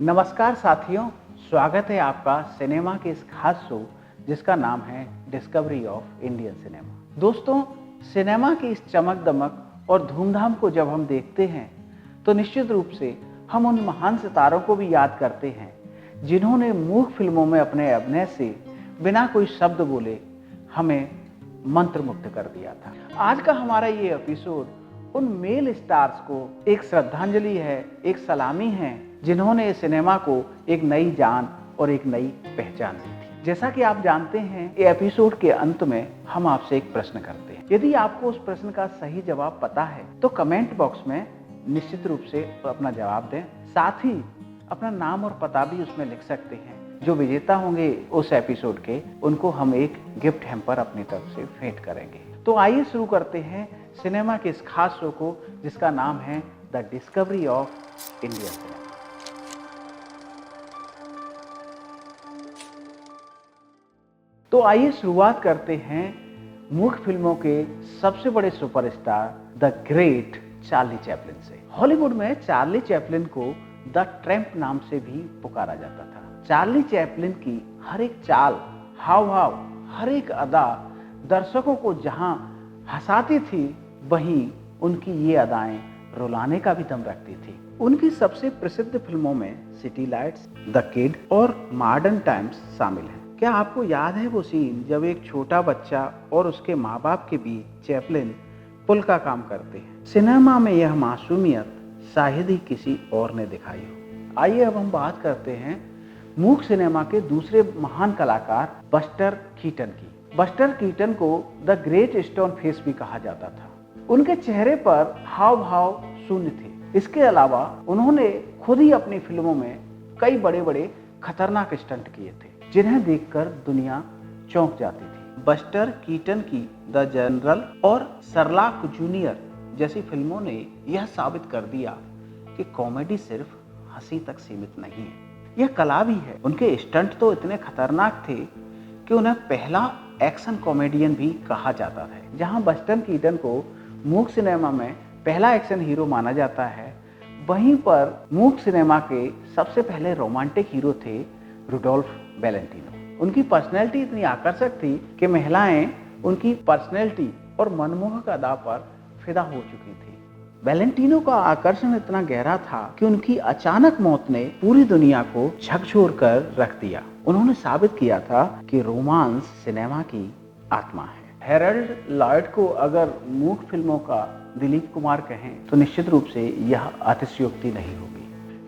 नमस्कार साथियों, स्वागत है आपका सिनेमा के इस खास शो जिसका नाम है डिस्कवरी ऑफ इंडियन सिनेमा। दोस्तों, सिनेमा की इस चमक दमक और धूमधाम को जब हम देखते हैं तो निश्चित रूप से हम उन महान सितारों को भी याद करते हैं जिन्होंने मूक फिल्मों में अपने अभिनय से बिना कोई शब्द बोले हमें मंत्रमुग्ध कर दिया था। आज का हमारा ये एपिसोड उन मेल स्टार्स को एक श्रद्धांजलि है, एक सलामी है, जिन्होंने सिनेमा को एक नई जान और एक नई पहचान दी थी। जैसा कि आप जानते हैं, ये एपिसोड के अंत में हम आपसे एक प्रश्न करते हैं। यदि आपको उस प्रश्न का सही जवाब पता है तो कमेंट बॉक्स में निश्चित रूप से अपना जवाब दें। साथ ही अपना नाम और पता भी उसमें लिख सकते हैं। जो विजेता होंगे उस एपिसोड के, उनको हम एक गिफ्ट हैम्पर अपनी तरफ से भेंट करेंगे। तो आइए शुरू करते हैं सिनेमा के इस खास शो को जिसका नाम है the discovery of Indian cinema. तो आइए शुरुआत करते हैं मूक फिल्मों के सबसे बड़े superstar the great Charlie Chaplin से। हॉलीवुड में चार्ली चैपलिन को द ट्रैम्प नाम से भी पुकारा जाता था। चार्ली चैपलिन की हर एक चाल, हाव भाव, हर एक अदा दर्शकों को जहां हंसाती थी, वहीं उनकी ये अदाएं रुलाने का भी दम रखती थी। उनकी सबसे प्रसिद्ध फिल्मों में सिटी लाइट्स, द किड और मॉडर्न टाइम्स शामिल हैं। क्या आपको याद है वो सीन जब एक छोटा बच्चा और उसके माँ बाप के बीच चैपलिन पुल का काम करते हैं? सिनेमा में यह मासूमियत शायद ही किसी और ने दिखाई हो। आइए अब हम बात करते हैं मूक सिनेमा के दूसरे महान कलाकार बस्टर कीटन की। बस्टर कीटन को द ग्रेट स्टोन फेस भी कहा जाता था। उनके चेहरे पर हाव भाव शून्य थे। इसके अलावा उन्होंने खुद ही अपनी फिल्मों में कई बड़े बड़े खतरनाक स्टंट किए थे जिन्हें देखकर दुनिया चौंक जाती थी। बस्टर कीटन की द जनरल और शर्लॉक जूनियर जैसी फिल्मों ने यह साबित कर दिया कि कॉमेडी सिर्फ हंसी तक सीमित नहीं है, यह कला भी है। उनके स्टंट तो इतने खतरनाक थे कि उन्हें पहला एक्शन कॉमेडियन भी कहा जाता था। जहां बस्टर कीटन को मूक सिनेमा में पहला एक्शन हीरो माना जाता है, वहीं पर मूक सिनेमा के सबसे पहले रोमांटिक हीरो थे रुडोल्फ वैलेंटिनो। उनकी पर्सनैलिटी इतनी आकर्षक थी कि महिलाएं उनकी पर्सनैलिटी और मनमोहक अदा पर फिदा हो चुकी थी। वैलेंटिनो का आकर्षण इतना गहरा था कि उनकी अचानक मौत ने पूरी दुनिया को झकझोर कर रख दिया। उन्होंने साबित किया था कि रोमांस सिनेमा की आत्मा है। हेरल्ड लॉयड को अगर मूक फिल्मों का दिलीप कुमार कहें तो निश्चित रूप से यह अतिशयोक्ति नहीं होगी।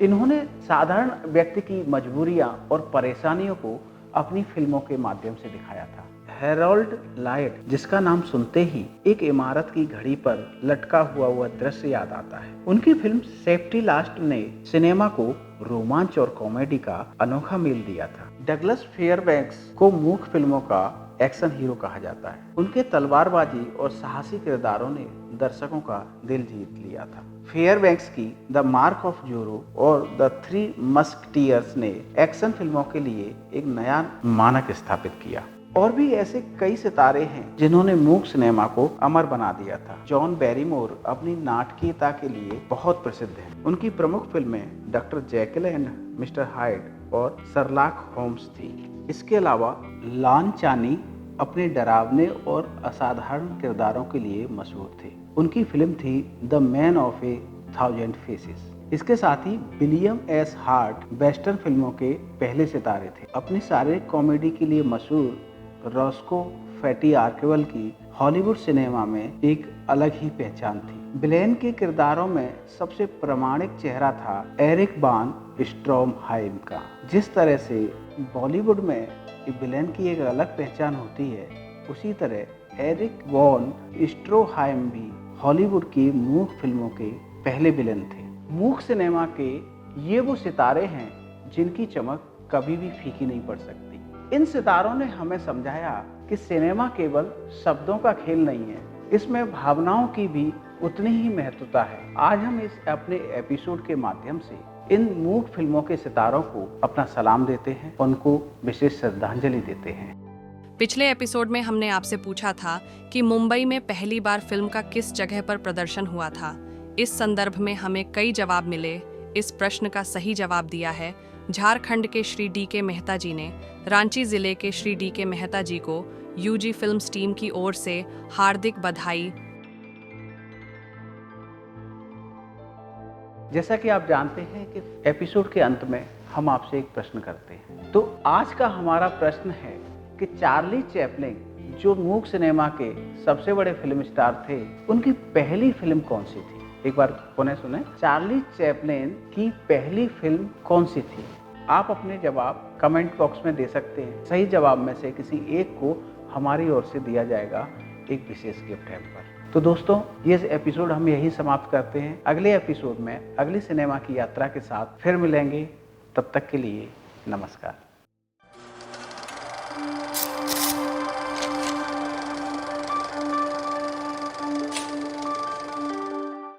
इन्होंने साधारण व्यक्ति की मजबूरियां और परेशानियों को अपनी फिल्मों के माध्यम से दिखाया था। हेरोल्ड लॉयड, जिसका नाम सुनते ही एक इमारत की घड़ी पर लटका हुआ दृश्य याद आता है। उनकी फिल्म सेफ्टी लास्ट ने सिनेमा को रोमांच और कॉमेडी का अनोखा मेल दिया था। डगलस फेयरबैंक्स को मूक फिल्मों का एक्शन हीरो कहा जाता है। उनके तलवारबाजी और साहसी किरदारों ने दर्शकों का दिल जीत लिया था। फेयरबैंक्स की द मार्क ऑफ जोरो और द थ्री मस्कटियर्स ने एक्शन फिल्मों के लिए एक नया मानक स्थापित किया। और भी ऐसे कई सितारे हैं जिन्होंने मूक सिनेमा को अमर बना दिया था। जॉन बैरीमोर अपनी नाटकीयता के लिए बहुत प्रसिद्ध हैं। उनकी प्रमुख फिल्में doctor Jekyll and mister hide और शर्लॉक होम्स थी। इसके अलावा लॉन चानी अपने डरावने और असाधारण किरदारों के लिए मशहूर थे। उनकी फिल्म थी the man of A thousand faces. इसके साथ ही विलियम एस हार्ट वेस्टर्न फिल्मों के पहले सितारे थे। अपनी शारीरिक कॉमेडी के लिए मशहूर रॉस्को फैटी आर्केवल की हॉलीवुड सिनेमा में एक अलग ही पहचान थी। विलेन के किरदारों में सबसे प्रामाणिक चेहरा था एरिक वान स्ट्रोमहाइम का। जिस तरह से बॉलीवुड में विलेन की एक अलग पहचान होती है, उसी तरह एरिक वॉन स्ट्रोमहाइम भी हॉलीवुड की मूक फिल्मों के पहले विलेन थे। मूक सिनेमा के ये वो सितारे हैं जिनकी चमक कभी भी फीकी नहीं पड़ सकती। इन सितारों ने हमें समझाया कि सिनेमा केवल शब्दों का खेल नहीं है, इसमें भावनाओं की भी उतनी ही महत्वता है। आज हम इस अपने एपिसोड के माध्यम से इन मूक फिल्मों के सितारों को अपना सलाम देते हैं, उनको विशेष श्रद्धांजलि देते हैं। पिछले एपिसोड में हमने आपसे पूछा था कि मुंबई में पहली बार फिल्म का किस जगह पर प्रदर्शन हुआ था। इस संदर्भ में हमें कई जवाब मिले। इस प्रश्न का सही जवाब दिया है झारखंड के श्री डी के मेहता जी ने। रांची जिले के श्री डी के मेहता जी को यूजी फिल्म्स टीम की ओर से हार्दिक बधाई। जैसा कि आप जानते हैं कि एपिसोड के अंत में हम आपसे एक प्रश्न करते हैं, तो आज का हमारा प्रश्न है कि चार्ली चैपलिन जो मूक सिनेमा के सबसे बड़े फिल्म स्टार थे, उनकी पहली फिल्म कौन सी थी? एक बार पुनः सुने, चार्ली चैपलिन की पहली फिल्म कौन सी थी? आप अपने जवाब कमेंट बॉक्स में दे सकते हैं। सही जवाब में से किसी एक को हमारी ओर से दिया जाएगा एक विशेष गिफ्ट हैम्पर। तो दोस्तों, ये एपिसोड हम यही समाप्त करते हैं। अगले एपिसोड में अगली सिनेमा की यात्रा के साथ फिर मिलेंगे। तब तक के लिए नमस्कार।